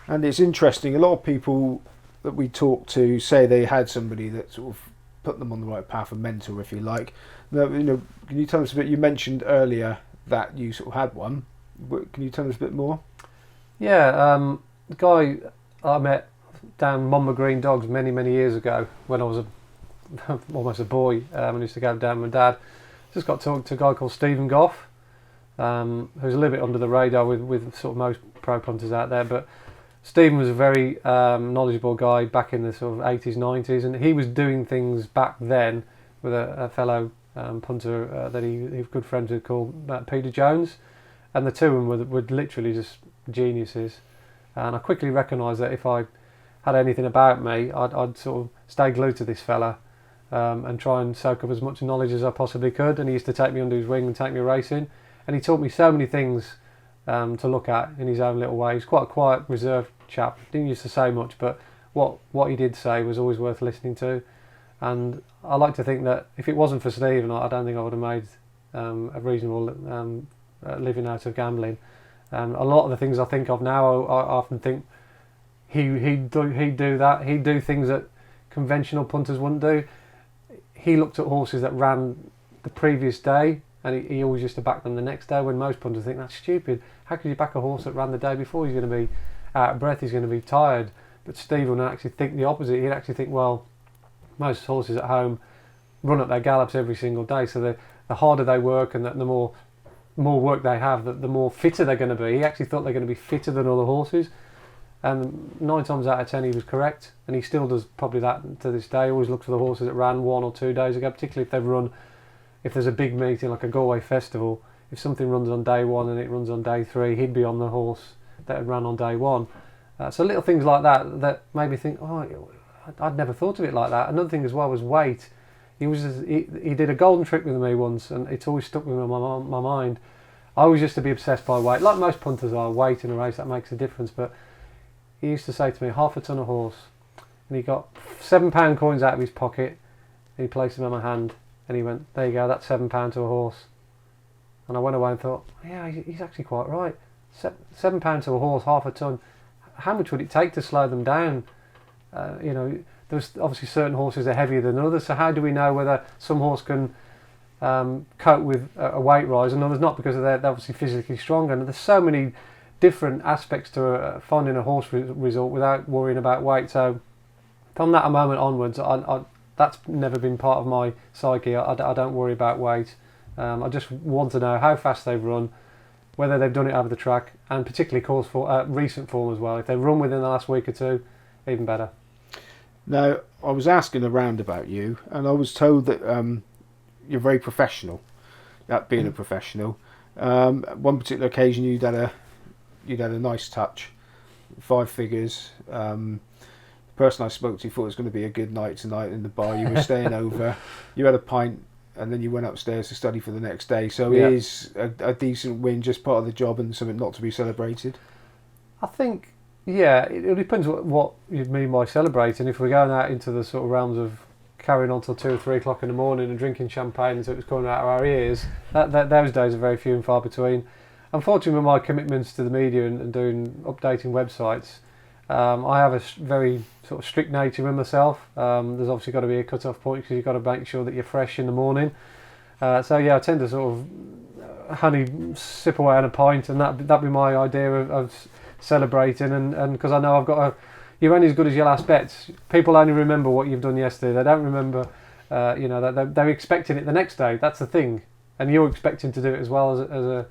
And it's interesting. A lot of people that we talk to say they had somebody that sort of put them on the right path, a mentor, if you like. Now, can you tell us a bit? You mentioned earlier that you sort of had one. Can you tell us a bit more? Yeah, the guy I met down Monmouth Green Dogs many years ago when I was almost a boy. I used to go down with my dad. Just got talking to a guy called Stephen Goff, who's a little bit under the radar with sort of most pro punters out there, but Stephen was a very knowledgeable guy back in the sort of 80s, 90s, and he was doing things back then with a fellow punter that he was good friends with called Peter Jones, and the two of them were literally just geniuses. And I quickly recognised that if I had anything about me, I'd sort of stay glued to this fella and try and soak up as much knowledge as I possibly could. And he used to take me under his wing and take me racing, and he taught me so many things to look at in his own little way. He's quite a quiet, reserved chap. Didn't used to say much, but what he did say was always worth listening to. And I like to think that if it wasn't for Stephen, I don't think I would have made a reasonable living out of gambling. A lot of the things I think of now, I often think he'd do that. He'd do things that conventional punters wouldn't do. He looked at horses that ran the previous day, and he always used to back them the next day, when most punters think that's stupid. How could you back a horse that ran the day before? He's going to be out of breath, he's going to be tired. But Stephen would actually think the opposite. He'd actually think, well, most horses at home run up their gallops every single day, so the harder they work and the more work they have, the more fitter they're going to be. He actually thought they're going to be fitter than other horses, and 9 times out of 10 he was correct, and he still does probably that to this day. He always looks for the horses that ran 1 or 2 days ago, particularly if there's a big meeting like a Galway festival. If something runs on day 1 and it runs on day 3, he'd be on the horse that had ran on day 1. So little things like that made me think, oh, I'd never thought of it like that. Another thing as well was weight. He did a golden trick with me once, and it's always stuck with my mind. I always used to be obsessed by weight, like most punters are. Weight in a race, that makes a difference. But he used to say to me, half a ton of horse, and he got £7 coins out of his pocket, and he placed them in my hand, and he went, there you go, that's £7 to a horse. And I went away and thought, yeah, he's actually quite right. £7 to a horse, half a ton. How much would it take to slow them down? There's obviously certain horses are heavier than others, so how do we know whether some horse can cope with a weight rise and others not, because they're obviously physically stronger? And there's so many different aspects to finding a horse result without worrying about weight. So from that moment onwards, that's never been part of my psyche. I don't worry about weight. I just want to know how fast they've run, whether they've done it over the track, and particularly recent form as well. If they've run within the last week or two, even better. Now, I was asking around about you, and I was told that you're very professional, at being a professional. One particular occasion, you'd had a nice touch, 5 figures. The person I spoke to thought it was going to be a good night tonight in the bar. You were staying over. You had a pint, and then you went upstairs to study for the next day. So is a decent win just part of the job and something not to be celebrated? I think, yeah, it depends what you mean by celebrating. If we're going out into the sort of realms of carrying on till 2 or 3 o'clock in the morning and drinking champagne until it was coming out of our ears, those days are very few and far between. Unfortunately, with my commitments to the media and doing updating websites, I have a very sort of strict nature with myself. There's obviously got to be a cut-off point, because you've got to make sure that you're fresh in the morning. So yeah, I tend to sort of sip away on a pint, and that'd be my idea of celebrating. And because I know you're only as good as your last bets. People only remember what you've done yesterday. They don't remember, they're expecting it the next day. That's the thing, and you're expecting to do it as well as a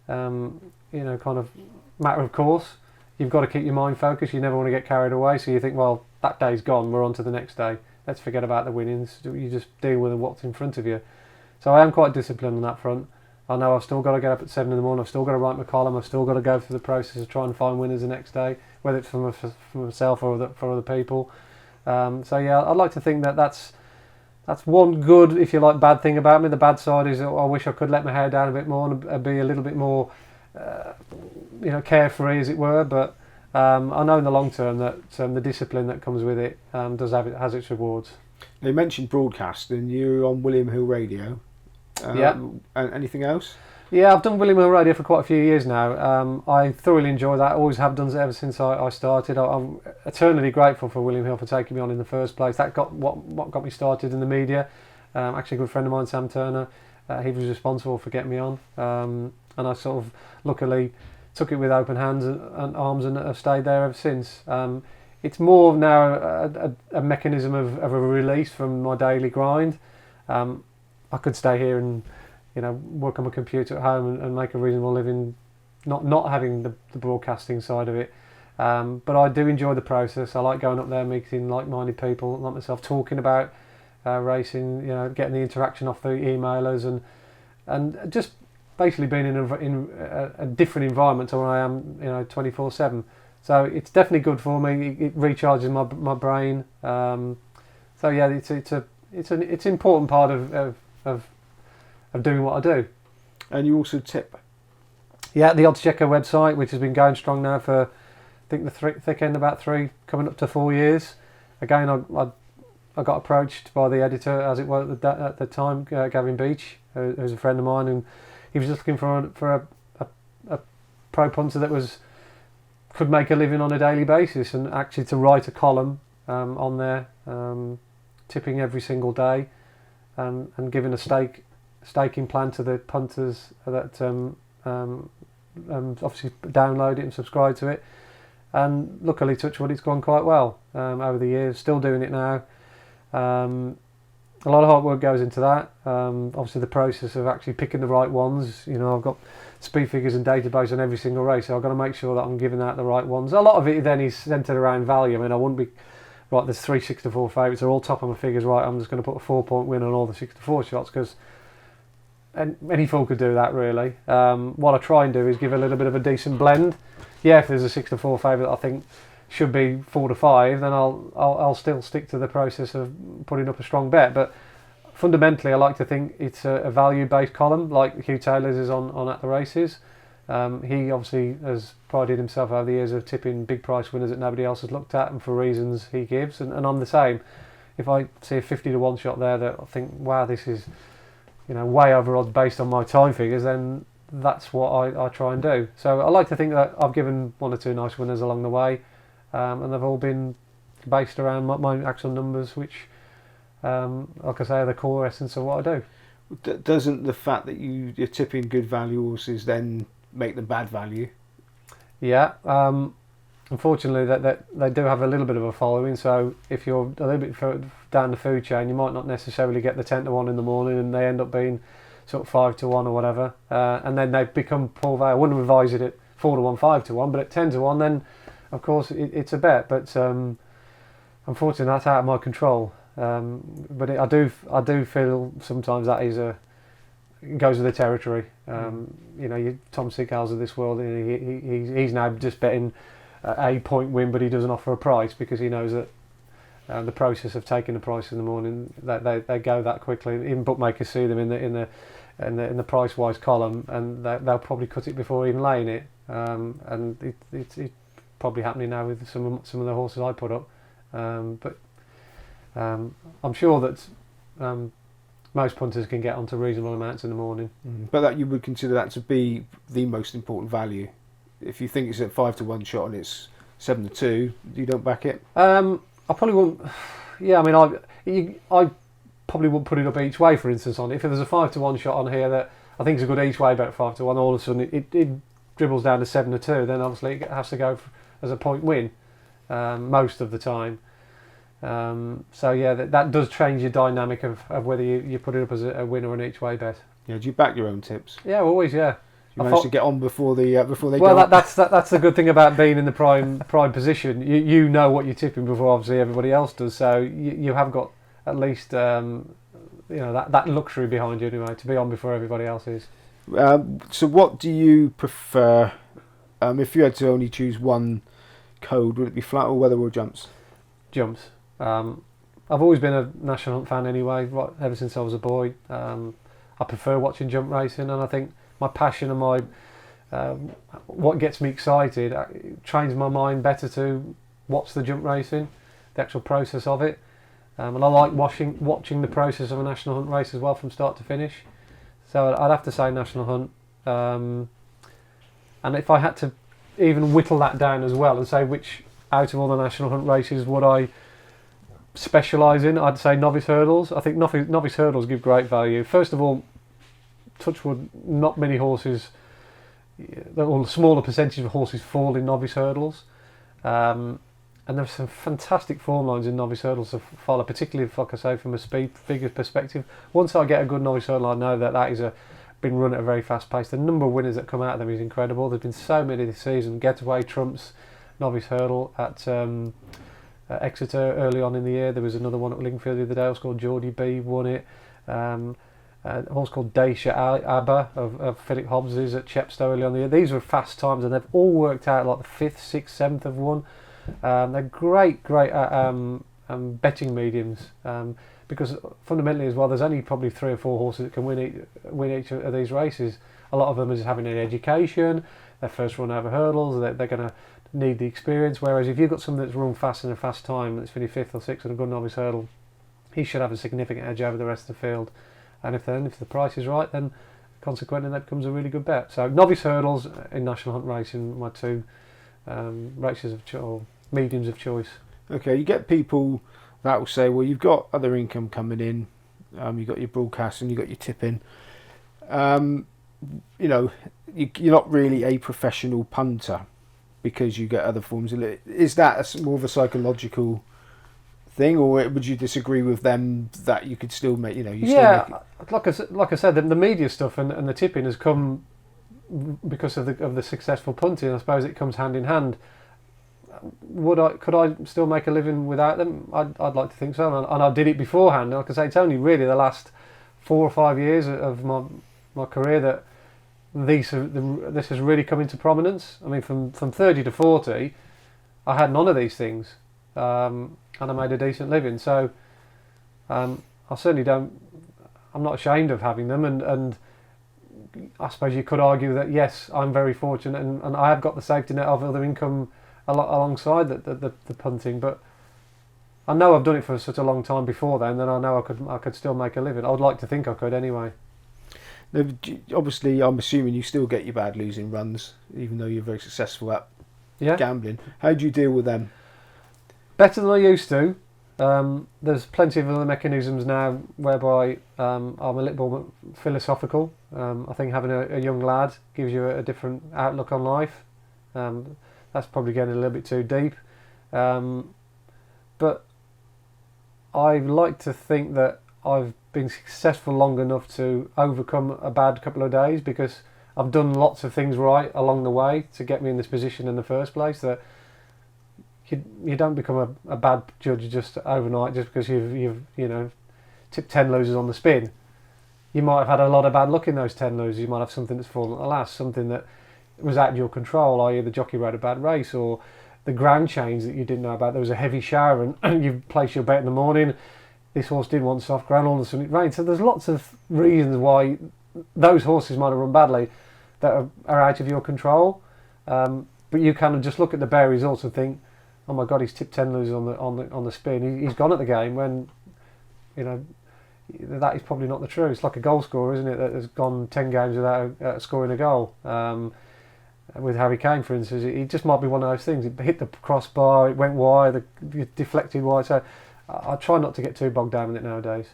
kind of matter of course. You've got to keep your mind focused. You never want to get carried away. So you think, well, that day's gone. We're on to the next day. Let's forget about the winnings. You just deal with what's in front of you. So I am quite disciplined on that front. I know I've still got to get up at 7 in the morning. I've still got to write my column. I've still got to go through the process of trying to find winners the next day, whether it's for myself or for other people. So yeah, I'd like to think that's one good, if you like, bad thing about me. The bad side is I wish I could let my hair down a bit more and be a little bit more carefree, as it were. But I know in the long term that the discipline that comes with it has its rewards. They mentioned broadcast, and you're on William Hill Radio. Yeah. And anything else? Yeah, I've done William Hill Radio for quite a few years now. I thoroughly enjoy that. Always have done ever since I started. I'm eternally grateful for William Hill for taking me on in the first place. That got what got me started in the media. Actually, a good friend of mine, Sam Turner, he was responsible for getting me on, and I sort of luckily took it with open hands and arms and have stayed there ever since. It's more now a mechanism of a release from my daily grind. I could stay here and work on my computer at home and make a reasonable living, not having the broadcasting side of it. But I do enjoy the process. I like going up there, meeting like-minded people like myself, talking about racing, getting the interaction off the emailers and just basically being in a different environment to where I am, 24/7. So it's definitely good for me. It recharges my brain. So yeah, it's an important part of doing what I do. And you also tip. Yeah, the Oddschecker website, which has been going strong now for, I think the thick end about 3, coming up to 4 years. Again, I got approached by the editor, as it was at the time, Gavin Beach, who's a friend of mine, and he was just looking for a pro punter that could make a living on a daily basis, and actually to write a column on there, tipping every single day, and giving a staking plan to the punters that obviously download it and subscribe to it. And luckily, touch wood, it's gone quite well over the years. Still doing it now. A lot of hard work goes into that. Obviously, the process of actually picking the right ones. I've got speed figures and database on every single race, so I've got to make sure that I'm giving out the right ones. A lot of it then is centred around value. I mean, I wouldn't be right. There's 3 64 favourites. They're all top of my figures. Right, I'm just going to put a 4-point win on all the 64 shots because any fool could do that, really. What I try and do is give a little bit of a decent blend. Yeah, if there's a 6-4 favourite that I think should be 4 to 5, then I'll still stick to the process of putting up a strong bet. But fundamentally, I like to think it's a value-based column, like Hugh Taylor's is on At the Races. He obviously has prided himself over the years of tipping big price winners that nobody else has looked at, and for reasons he gives. And I'm the same. If I see a 50 to 1 shot there that I think, wow, this is way over odds based on my time figures, then that's what I try and do. So I like to think that I've given 1 or 2 nice winners along the way, and they've all been based around my actual numbers, which, like I say, are the core essence of what I do. Doesn't the fact that you're tipping good value horses then make them bad value? Yeah, unfortunately, that they do have a little bit of a following. So if you're a little bit further down the food chain, you might not necessarily get the 10 to 1 in the morning, and they end up being sort of 5 to 1 or whatever, and then they become poor value. I wouldn't advise it at 4 to 1, 5 to 1, but at 10 to 1, then of course it's a bet. But unfortunately, that's out of my control. But I do feel sometimes that it goes with the territory. You Tom Seagulls of this world. He's now just betting a point win, but he doesn't offer a price because he knows that the process of taking the price in the morning, they go that quickly. Even bookmakers see them in the price wise column, and they'll probably cut it before even laying it. And it's probably happening now with some of the horses I put up. But I'm sure that most punters can get onto reasonable amounts in the morning. But that you would consider that to be the most important value. If you think it's a 5 to 1 shot and it's 7 to 2, you don't back it. I probably wouldn't. Yeah, I mean, I probably wouldn't put it up each way. For instance, on if there's a 5 to 1 shot on here that I think is a good each way bet 5 to 1, all of a sudden it dribbles down to 7 to 2. Then obviously it has to go as a point win most of the time. So yeah, that does change your dynamic of whether you put it up as a win or an each way bet. Yeah, do you back your own tips? Yeah, always. Yeah. You manage to get on before they well, go up. that's the good thing about being in the prime position. You know what you're tipping before obviously everybody else does. So you have got at least that luxury behind you anyway to be on before everybody else is. So what do you prefer? If you had to only choose one code, would it be flat or weather or jumps? Jumps. I've always been a National Hunt fan anyway, right, ever since I was a boy. I prefer watching jump racing, and I think my passion and my what gets me excited trains my mind better to watch the jump racing, the actual process of it, and I like watching the process of a National Hunt race as well from start to finish. So I'd have to say National Hunt. And if I had to even whittle that down as well and say which out of all the national hunt races would I specialise in, I'd say novice hurdles. I think novice hurdles give great value. First of all, touch wood, not many horses, or a smaller percentage of horses fall in novice hurdles. And there's some fantastic form lines in novice hurdles to follow, particularly, like I say, from a speed figure perspective. Once I get a good novice hurdle, I know that is been run at a very fast pace. The number of winners that come out of them is incredible. There's been so many this season. Getaway trumps novice hurdle at Exeter early on in the year. There was another one at Lingfield the other day. A horse called Geordie B won it. A horse called Dacia Abba of Philip Hobbs's at Chepstow early on in the year. These were fast times, and they've all worked out like the 5th, 6th, 7th have won. They're great betting mediums, because fundamentally as well, there's only probably 3 or 4 horses that can win each of these races. A lot of them are just having an education, their first run over hurdles, they're going to need the experience, whereas if you've got someone that's run fast in a fast time, that's finished 5th or 6th on a good novice hurdle, he should have a significant edge over the rest of the field. And if the price is right, then consequently that becomes a really good bet. So novice hurdles in national hunt racing, my 2 races or mediums of choice. Okay, you get people that will say, well, you've got other income coming in, you've got your broadcasting, you've got your tipping, you're not really a professional punter because you get other forms. Is that more of a psychological thing, or would you disagree with them that you could still make, still make it? Like I said, the media stuff and the tipping has come because of the successful punting. I suppose it comes hand in hand. Could I still make a living without them? I'd like to think so, and I did it beforehand. Like I say, it's only really the last 4 or 5 years of my career that this has really come into prominence. I mean, from 30 to 40, I had none of these things, and I made a decent living. So I certainly don't. I'm not ashamed of having them, and I suppose you could argue that yes, I'm very fortunate, and I have got the safety net of other income alongside the punting, but I know I've done it for such a long time before then that I know I could still make a living. I would like to think I could anyway. Now, obviously, I'm assuming you still get your bad losing runs, even though you're very successful at gambling. How do you deal with them? Better than I used to. There's plenty of other mechanisms now whereby I'm a little more philosophical. I think having a young lad gives you a different outlook on life. That's probably getting a little bit too deep. But I like to think that I've been successful long enough to overcome a bad couple of days, because I've done lots of things right along the way to get me in this position in the first place, that you don't become a bad judge just overnight just because you've tipped 10 losers on the spin. You might have had a lot of bad luck in those 10 losers. You might have something that's fallen at the last, something that was out of your control, i.e. the jockey rode a bad race, or the ground change that you didn't know about. There was a heavy shower and you placed your bet in the morning, this horse didn't want soft ground, all of a sudden it rained. So there's lots of reasons why those horses might have run badly that are out of your control, but you kind of just look at the bare results and think, oh my God, he's tipped 10 losers on the spin, he's gone at the game, when that is probably not the truth. It's like a goal scorer, isn't it, that has gone 10 games without scoring a goal. With Harry Kane, for instance, it just might be one of those things. It hit the crossbar, it went wide, it deflected wide. So I try not to get too bogged down with it nowadays.